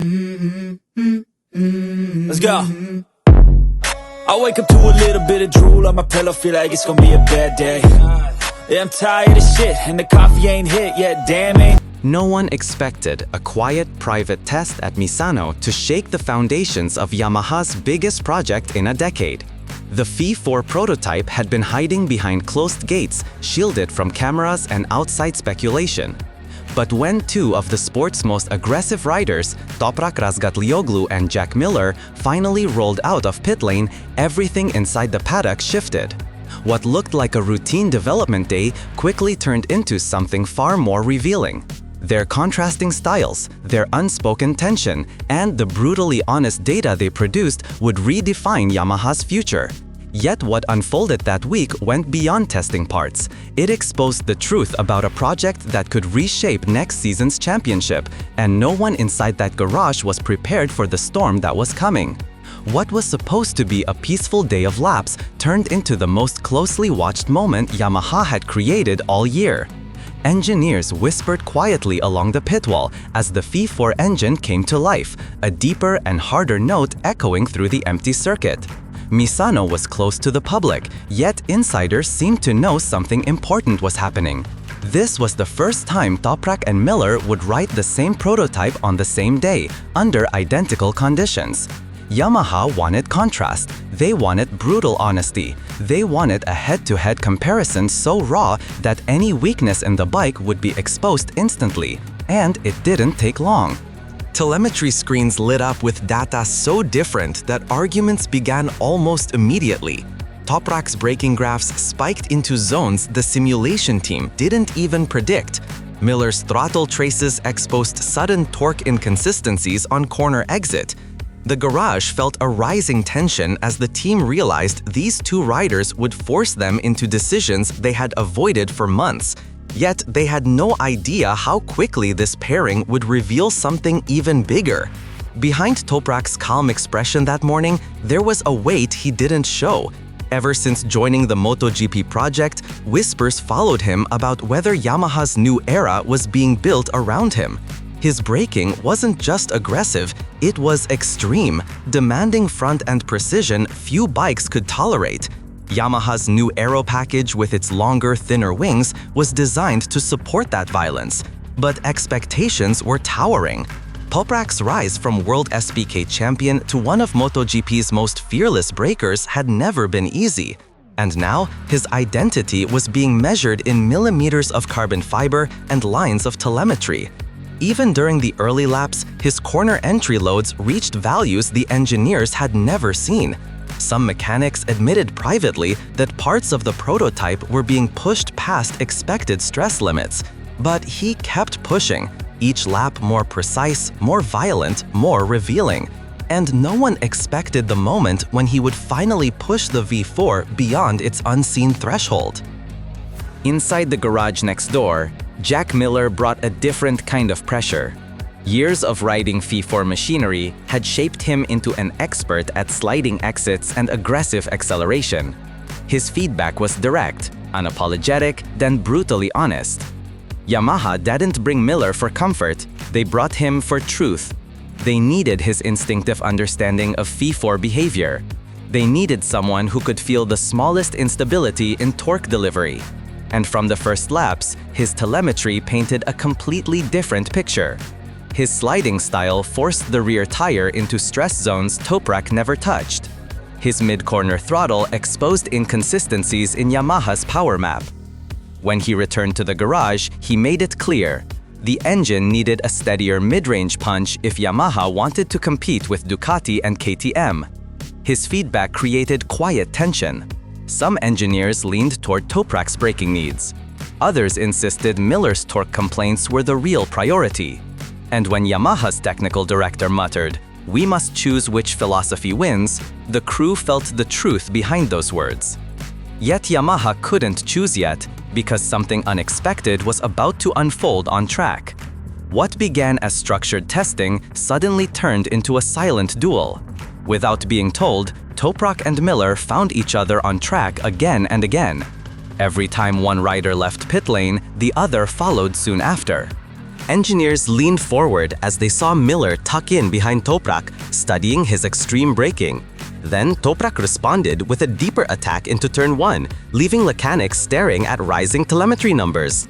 Let's go. I wake up to a little bit of drool on my pillow, feel like it's gonna be a bad day. Yeah, I'm tired of shit, and the coffee ain't hit yet, damn ain't. No one expected a quiet, private test at Misano to shake the foundations of Yamaha's biggest project in a decade. The V4 prototype had been hiding behind closed gates, shielded from cameras and outside speculation. But when two of the sport's most aggressive riders, Toprak Razgatlioglu and Jack Miller, finally rolled out of pit lane, everything inside the paddock shifted. What looked like a routine development day quickly turned into something far more revealing. Their contrasting styles, their unspoken tension, and the brutally honest data they produced would redefine Yamaha's future. Yet what unfolded that week went beyond testing parts. It exposed the truth about a project that could reshape next season's championship, and no one inside that garage was prepared for the storm that was coming. What was supposed to be a peaceful day of laps turned into the most closely watched moment Yamaha had created all year. Engineers whispered quietly along the pit wall as the V4 engine came to life, a deeper and harder note echoing through the empty circuit. Misano was close to the public, yet insiders seemed to know something important was happening. This was the first time Toprak and Miller would ride the same prototype on the same day, under identical conditions. Yamaha wanted contrast. They wanted brutal honesty. They wanted a head-to-head comparison so raw that any weakness in the bike would be exposed instantly. And it didn't take long. Telemetry screens lit up with data so different that arguments began almost immediately. Toprak's braking graphs spiked into zones the simulation team didn't even predict. Miller's throttle traces exposed sudden torque inconsistencies on corner exit. The garage felt a rising tension as the team realized these two riders would force them into decisions they had avoided for months. Yet they had no idea how quickly this pairing would reveal something even bigger. Behind Toprak's calm expression that morning, there was a weight he didn't show. Ever since joining the MotoGP project, whispers followed him about whether Yamaha's new era was being built around him. His braking wasn't just aggressive, it was extreme, demanding front-end precision few bikes could tolerate. Yamaha's new aero package with its longer, thinner wings was designed to support that violence. But expectations were towering. Toprak's rise from World SBK champion to one of MotoGP's most fearless brakers had never been easy. And now, his identity was being measured in millimeters of carbon fiber and lines of telemetry. Even during the early laps, his corner entry loads reached values the engineers had never seen. Some mechanics admitted privately that parts of the prototype were being pushed past expected stress limits. But he kept pushing, each lap more precise, more violent, more revealing. And no one expected the moment when he would finally push the V4 beyond its unseen threshold. Inside the garage next door, Jack Miller brought a different kind of pressure. Years of riding V4 machinery had shaped him into an expert at sliding exits and aggressive acceleration. His feedback was direct, unapologetic, then brutally honest. Yamaha didn't bring Miller for comfort, they brought him for truth. They needed his instinctive understanding of V4 behavior. They needed someone who could feel the smallest instability in torque delivery. And from the first laps, his telemetry painted a completely different picture. His sliding style forced the rear tire into stress zones Toprak never touched. His mid-corner throttle exposed inconsistencies in Yamaha's power map. When he returned to the garage, he made it clear. The engine needed a steadier mid-range punch if Yamaha wanted to compete with Ducati and KTM. His feedback created quiet tension. Some engineers leaned toward Toprak's braking needs. Others insisted Miller's torque complaints were the real priority. And when Yamaha's technical director muttered, "We must choose which philosophy wins," the crew felt the truth behind those words. Yet Yamaha couldn't choose yet, because something unexpected was about to unfold on track. What began as structured testing suddenly turned into a silent duel. Without being told, Toprak and Miller found each other on track again and again. Every time one rider left pit lane, the other followed soon after. Engineers leaned forward as they saw Miller tuck in behind Toprak, studying his extreme braking. Then Toprak responded with a deeper attack into turn 1, leaving mechanics staring at rising telemetry numbers.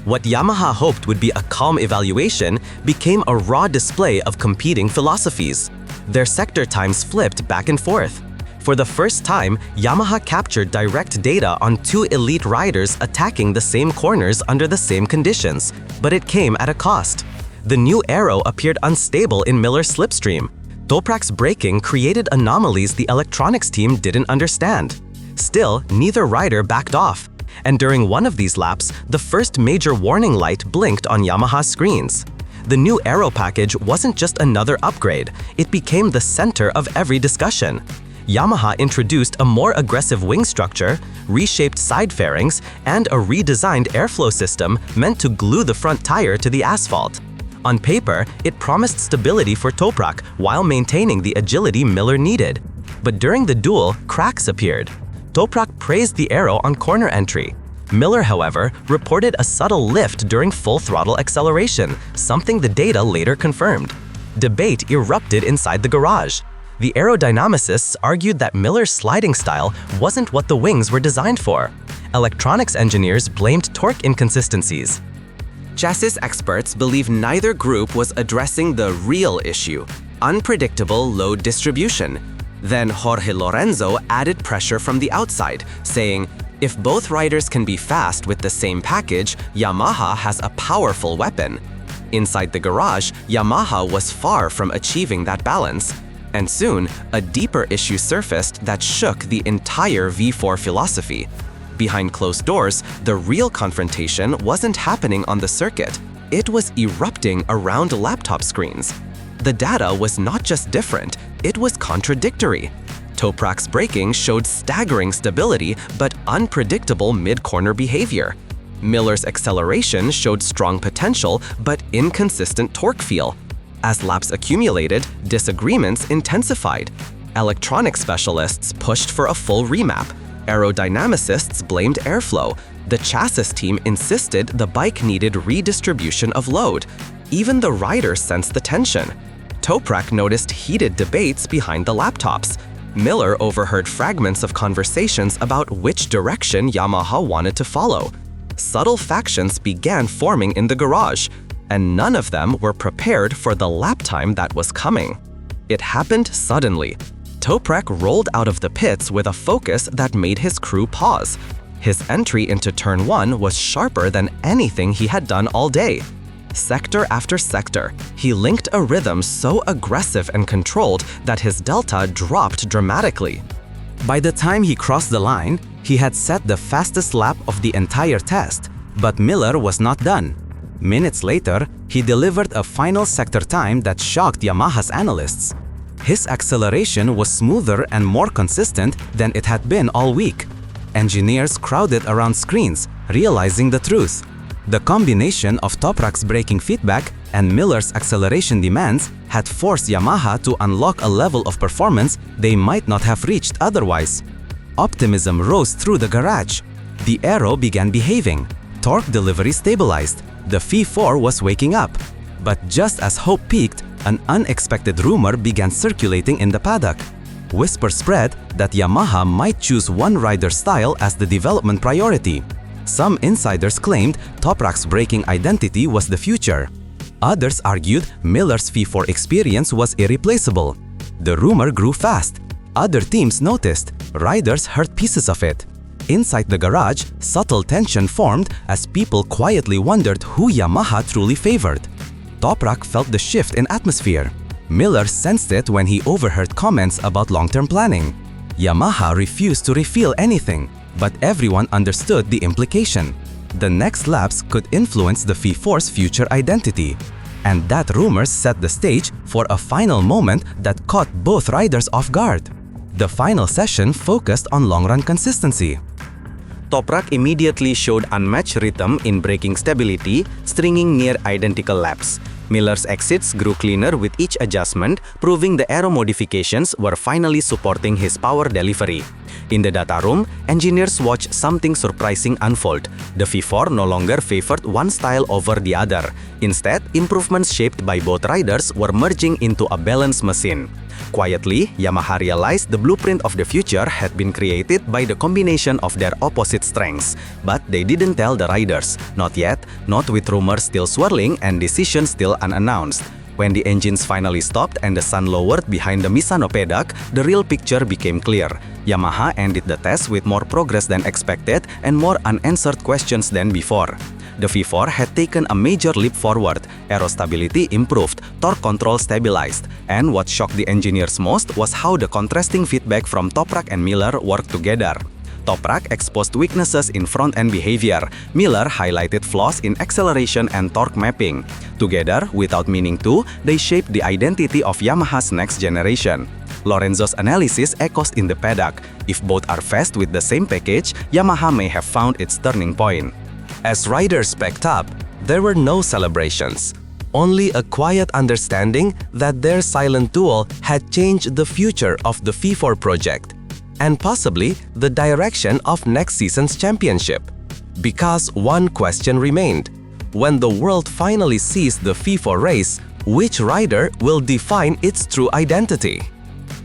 What Yamaha hoped would be a calm evaluation became a raw display of competing philosophies. Their sector times flipped back and forth. For the first time, Yamaha captured direct data on two elite riders attacking the same corners under the same conditions, but it came at a cost. The new aero appeared unstable in Miller's slipstream. Toprak's braking created anomalies the electronics team didn't understand. Still, neither rider backed off, and during one of these laps, the first major warning light blinked on Yamaha's screens. The new aero package wasn't just another upgrade, it became the center of every discussion. Yamaha introduced a more aggressive wing structure, reshaped side fairings, and a redesigned airflow system meant to glue the front tire to the asphalt. On paper, it promised stability for Toprak while maintaining the agility Miller needed. But during the duel, cracks appeared. Toprak praised the aero on corner entry. Miller, however, reported a subtle lift during full throttle acceleration, something the data later confirmed. Debate erupted inside the garage. The aerodynamicists argued that Miller's sliding style wasn't what the wings were designed for. Electronics engineers blamed torque inconsistencies. Chassis experts believe neither group was addressing the real issue: unpredictable load distribution. Then Jorge Lorenzo added pressure from the outside, saying, "If both riders can be fast with the same package, Yamaha has a powerful weapon." Inside the garage, Yamaha was far from achieving that balance. And soon, a deeper issue surfaced that shook the entire V4 philosophy. Behind closed doors, the real confrontation wasn't happening on the circuit. It was erupting around laptop screens. The data was not just different, it was contradictory. Toprak's braking showed staggering stability but unpredictable mid-corner behavior. Miller's acceleration showed strong potential but inconsistent torque feel. As laps accumulated, disagreements intensified. Electronic specialists pushed for a full remap. Aerodynamicists blamed airflow. The chassis team insisted the bike needed redistribution of load. Even the riders sensed the tension. Toprak noticed heated debates behind the laptops. Miller overheard fragments of conversations about which direction Yamaha wanted to follow. Subtle factions began forming in the garage, and none of them were prepared for the lap time that was coming. It happened suddenly. Toprak rolled out of the pits with a focus that made his crew pause. His entry into turn 1 was sharper than anything he had done all day. Sector after sector, he linked a rhythm so aggressive and controlled that his delta dropped dramatically. By the time he crossed the line, he had set the fastest lap of the entire test, but Miller was not done. Minutes later, he delivered a final sector time that shocked Yamaha's analysts. His acceleration was smoother and more consistent than it had been all week. Engineers crowded around screens, realizing the truth. The combination of Toprak's braking feedback and Miller's acceleration demands had forced Yamaha to unlock a level of performance they might not have reached otherwise. Optimism rose through the garage. The aero began behaving. Torque delivery stabilized. The V4 was waking up. But just as hope peaked, an unexpected rumor began circulating in the paddock. Whispers spread that Yamaha might choose one rider's style as the development priority. Some insiders claimed Toprak's braking identity was the future. Others argued Miller's V4 experience was irreplaceable. The rumor grew fast. Other teams noticed. Riders heard pieces of it. Inside the garage, subtle tension formed as people quietly wondered who Yamaha truly favored. Toprak felt the shift in atmosphere. Miller sensed it when he overheard comments about long-term planning. Yamaha refused to reveal anything, but everyone understood the implication. The next laps could influence the V4's future identity. And that rumors set the stage for a final moment that caught both riders off guard. The final session focused on long-run consistency. Toprak immediately showed unmatched rhythm in braking stability, stringing near identical laps. Miller's exits grew cleaner with each adjustment, proving the aero modifications were finally supporting his power delivery. In the data room, engineers watched something surprising unfold. The V4 no longer favored one style over the other. Instead, improvements shaped by both riders were merging into a balanced machine. Quietly, Yamaha realized the blueprint of the future had been created by the combination of their opposite strengths. But they didn't tell the riders. Not yet, not with rumors still swirling and decisions still unannounced. When the engines finally stopped and the sun lowered behind the Misano paddock, the real picture became clear. Yamaha ended the test with more progress than expected and more unanswered questions than before. The V4 had taken a major leap forward, aero stability improved, torque control stabilized, and what shocked the engineers most was how the contrasting feedback from Toprak and Miller worked together. Toprak exposed weaknesses in front-end behavior. Miller highlighted flaws in acceleration and torque mapping. Together, without meaning to, they shaped the identity of Yamaha's next generation. Lorenzo's analysis echoes in the paddock. If both are fast with the same package, Yamaha may have found its turning point. As riders packed up, there were no celebrations. Only a quiet understanding that their silent duel had changed the future of the V4 project, and possibly the direction of next season's championship. Because one question remained: when the world finally sees the V4 race, which rider will define its true identity?